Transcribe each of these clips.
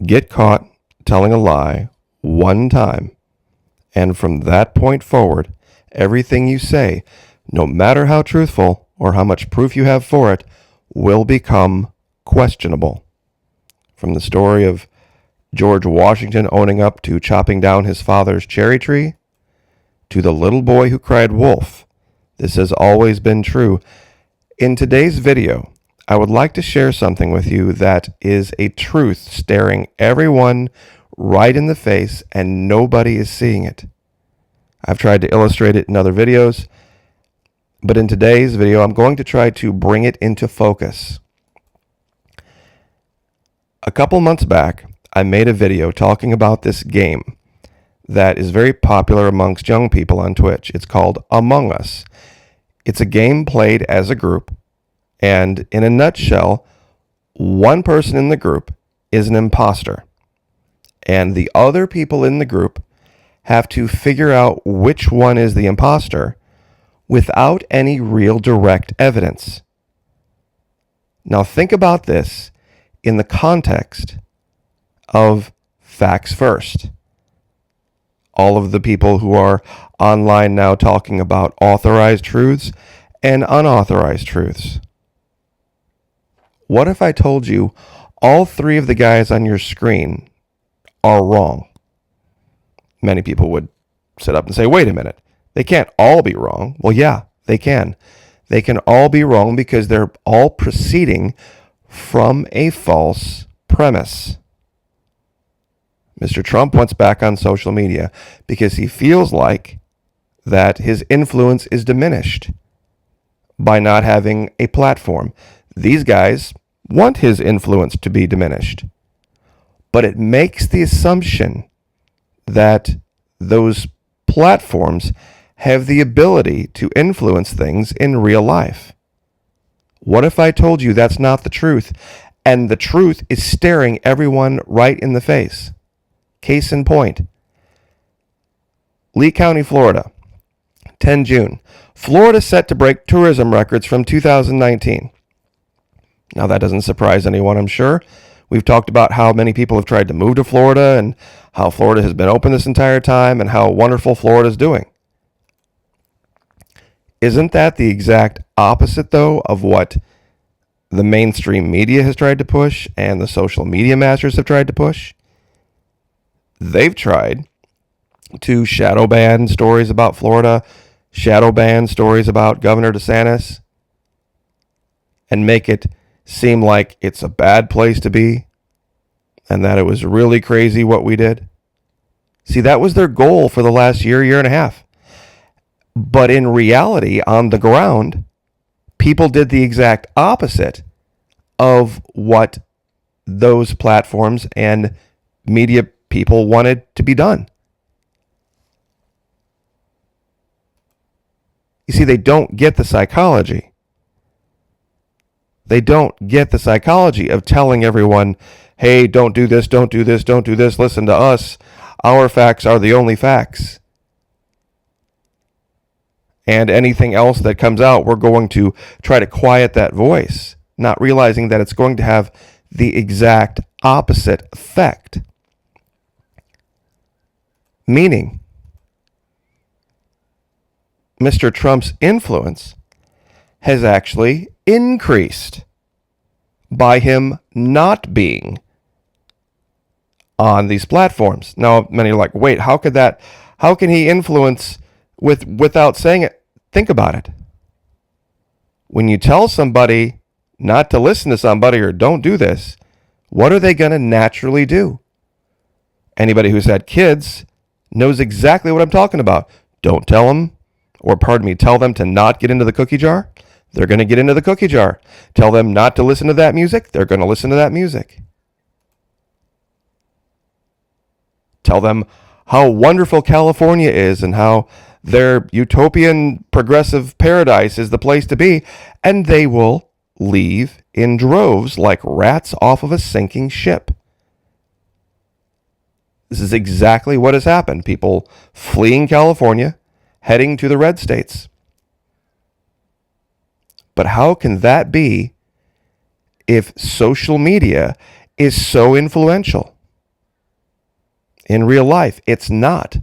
Get caught telling a lie one time, and from that point forward, everything you say, no matter how truthful or how much proof you have for it, will become questionable. From the story of George Washington owning up to chopping down his father's cherry tree, to the little boy who cried wolf, this has always been true. In today's video, I would like to share something with you that is a truth staring everyone right in the face and nobody is seeing it. I've tried to illustrate it in other videos, but in today's video, I'm going to try to bring it into focus. A couple months back, I made a video talking about this game that is very popular amongst young people on Twitch. It's called Among Us. It's a game played as a group, and in a nutshell, one person in the group is an imposter, and the other people in the group have to figure out which one is the imposter without any real direct evidence. Now think about this in the context of facts first. All of the people who are online now talking about authorized truths and unauthorized truths. What if I told you all three of the guys on your screen are wrong? Many people would sit up and say, wait a minute, they can't all be wrong. Well, yeah, they can. They can all be wrong because they're all proceeding from a false premise. Mr. Trump wants back on social media because he feels like that his influence is diminished by not having a platform. These guys want his influence to be diminished, but it makes the assumption that those platforms have the ability to influence things in real life. What if I told you that's not the truth, and the truth is staring everyone right in the face? Case in point, Lee County, Florida, 10 June. Florida set to break tourism records from 2019. Now, that doesn't surprise anyone, I'm sure. We've talked about how many people have tried to move to Florida and how Florida has been open this entire time and how wonderful Florida is doing. Isn't that the exact opposite, though, of what the mainstream media has tried to push and the social media masters have tried to push? They've tried to shadow ban stories about Florida, shadow ban stories about Governor DeSantis, and make it seem like it's a bad place to be and that it was really crazy what we did. See, that was their goal for the last year and a half. But in reality, on the ground, people did the exact opposite of what those platforms and media people wanted to be done. You see, they don't get the psychology. They don't get the psychology of telling everyone, hey, don't do this, don't do this, don't do this, listen to us. Our facts are the only facts. And anything else that comes out, we're going to try to quiet that voice, not realizing that it's going to have the exact opposite effect. Meaning, Mr. Trump's influence has actually increased by him not being on these platforms. Now, many are like, wait, how can he influence without saying it? Think about it. When you tell somebody not to listen to somebody or don't do this, what are they going to naturally do? Anybody who's had kids knows exactly what I'm talking about. Don't tell them, or pardon me, tell them to not get into the cookie jar. They're going to get into the cookie jar. Tell them not to listen to that music. They're going to listen to that music. Tell them how wonderful California is and how their utopian progressive paradise is the place to be, and they will leave in droves like rats off of a sinking ship. This is exactly what has happened. People fleeing California, heading to the red states. But how can that be if social media is so influential? In real life, it's not.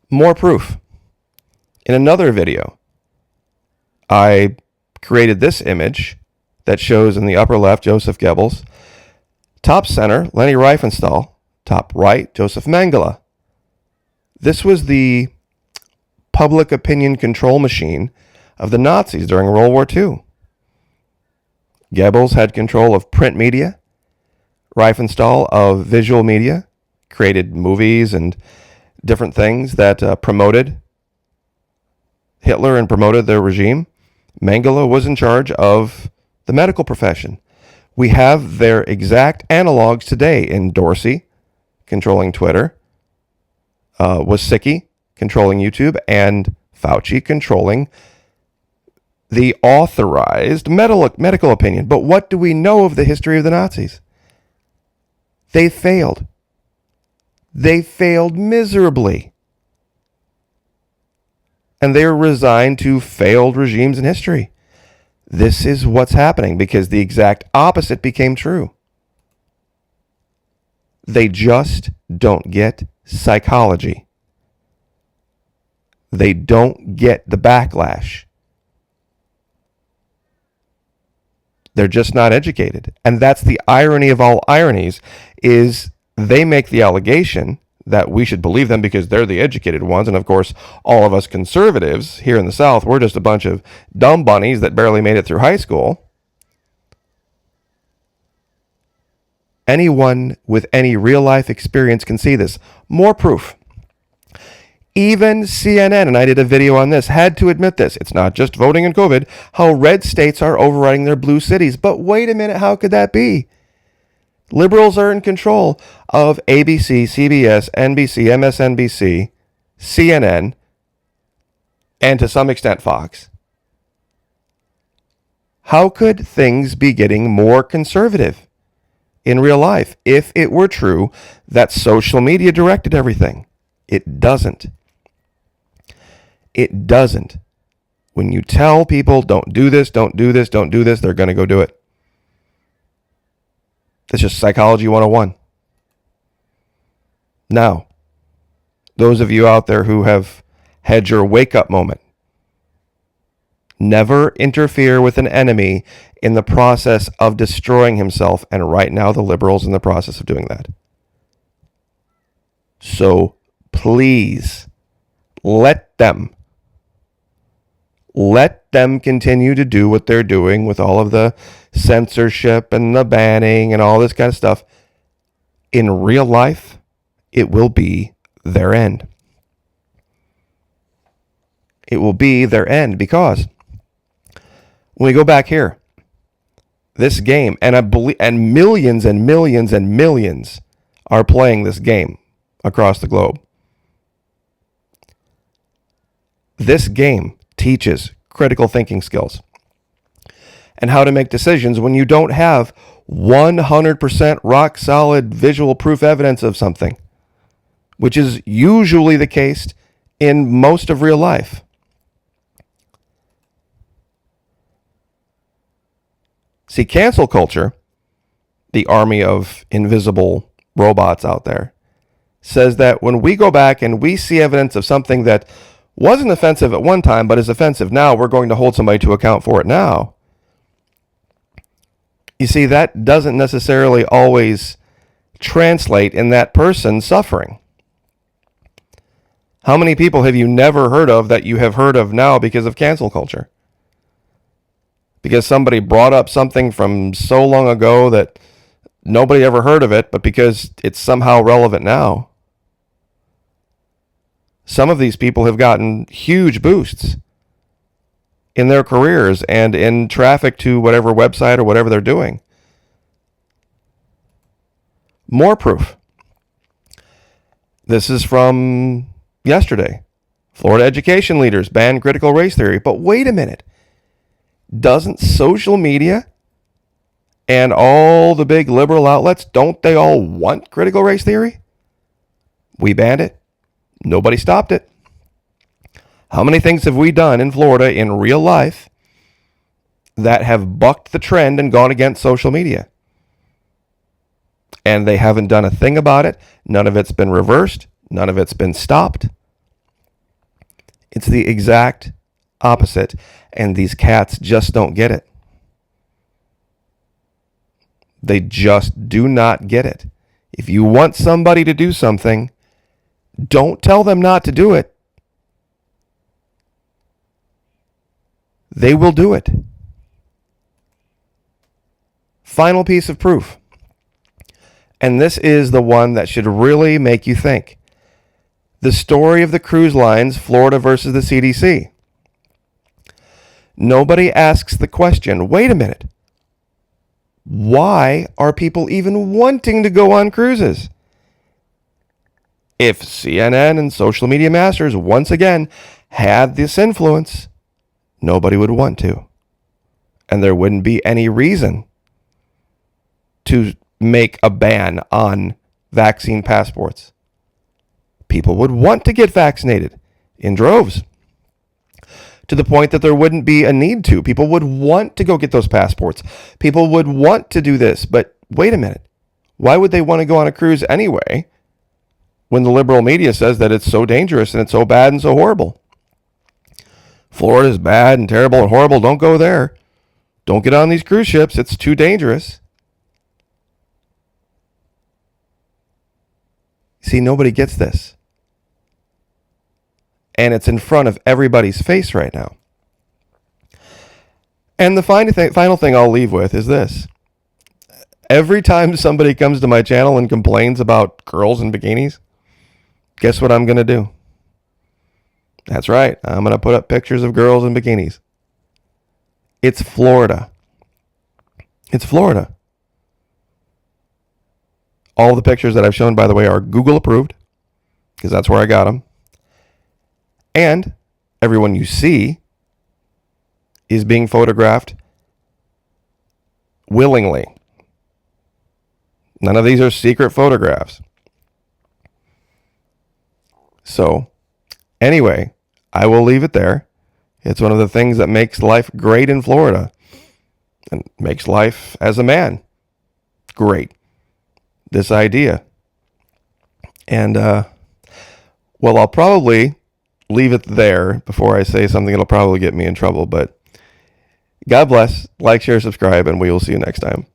More proof. In another video, I created this image that shows in the upper left Joseph Goebbels, top center Leni Riefenstahl, top right Joseph Mengele. This was the public opinion control machine of the Nazis during World War II. Goebbels had control of print media, Riefenstahl of visual media, created movies and different things that promoted Hitler and promoted their regime. Mengele was in charge of the medical profession. We have their exact analogs today in Dorsey controlling Twitter, Wasicki controlling YouTube, and Fauci controlling the authorized medical opinion. But what do we know of the history of the Nazis? They failed. They failed miserably. And they were resigned to failed regimes in history. This is what's happening because the exact opposite became true. They just don't get psychology. They don't get the backlash. They're just not educated. And that's the irony of all ironies, is they make the allegation that we should believe them because they're the educated ones. And of course, all of us conservatives here in the South, we're just a bunch of dumb bunnies that barely made it through high school. Anyone with any real life experience can see this. More proof. Even CNN, and I did a video on this, had to admit this. It's not just voting in COVID, how red states are overriding their blue cities. But wait a minute, how could that be? Liberals are in control of ABC, CBS, NBC, MSNBC, CNN, and to some extent Fox. How could things be getting more conservative in real life if it were true that social media directed everything? It doesn't. It doesn't. When you tell people don't do this, don't do this, don't do this, they're going to go do it. It's just psychology 101. Now, those of you out there who have had your wake-up moment, never interfere with an enemy in the process of destroying himself, and right now the liberals in the process of doing that. So please, let them continue to do what they're doing with all of the censorship and the banning and all this kind of stuff. In real life, it will be their end. It will be their end because when we go back here, this game, and I believe, and millions and millions and millions are playing this game across the globe. This game teaches critical thinking skills and how to make decisions when you don't have 100% rock solid visual proof evidence of something, which is usually the case in most of real life. See, cancel culture, the army of invisible robots out there, says that when we go back and we see evidence of something that wasn't offensive at one time but is offensive now, we're going to hold somebody to account for it now. You see, that doesn't necessarily always translate in that person suffering. How many people have you never heard of that you have heard of now because of cancel culture? Because somebody brought up something from so long ago that nobody ever heard of it, but because it's somehow relevant now. Some of these people have gotten huge boosts in their careers and in traffic to whatever website or whatever they're doing. More proof. This is from yesterday. Florida education leaders ban critical race theory. But wait a minute. Doesn't social media and all the big liberal outlets, don't they all want critical race theory? We banned it. Nobody stopped it. How many things have we done in Florida in real life that have bucked the trend and gone against social media? And they haven't done a thing about it. None of it's been reversed. None of it's been stopped. It's the exact opposite. And these cats just don't get it. They just do not get it. If you want somebody to do something, don't tell them not to do it. They will do it. Final piece of proof. And this is the one that should really make you think. The story of the cruise lines, Florida versus the CDC. Nobody asks the question, wait a minute. Why are people even wanting to go on cruises? If CNN and social media masters once again had this influence, nobody would want to. And there wouldn't be any reason to make a ban on vaccine passports. People would want to get vaccinated in droves, to the point that there wouldn't be a need to. People would want to go get those passports. People would want to do this. But wait a minute. Why would they want to go on a cruise anyway when the liberal media says that it's so dangerous and it's so bad and so horrible? Florida's bad and terrible and horrible. Don't go there. Don't get on these cruise ships. It's too dangerous. See, nobody gets this. And it's in front of everybody's face right now. And the final thing I'll leave with is this. Every time somebody comes to my channel and complains about girls in bikinis, guess what I'm going to do? That's right. I'm going to put up pictures of girls in bikinis. It's Florida. It's Florida. All the pictures that I've shown, by the way, are Google approved, because that's where I got them. And everyone you see is being photographed willingly. None of these are secret photographs. So, anyway, I will leave it there. It's one of the things that makes life great in Florida and makes life as a man great. This idea. And, well, I'll probably leave it there before I say something that'll probably get me in trouble. But God bless, like, share, subscribe, and we will see you next time.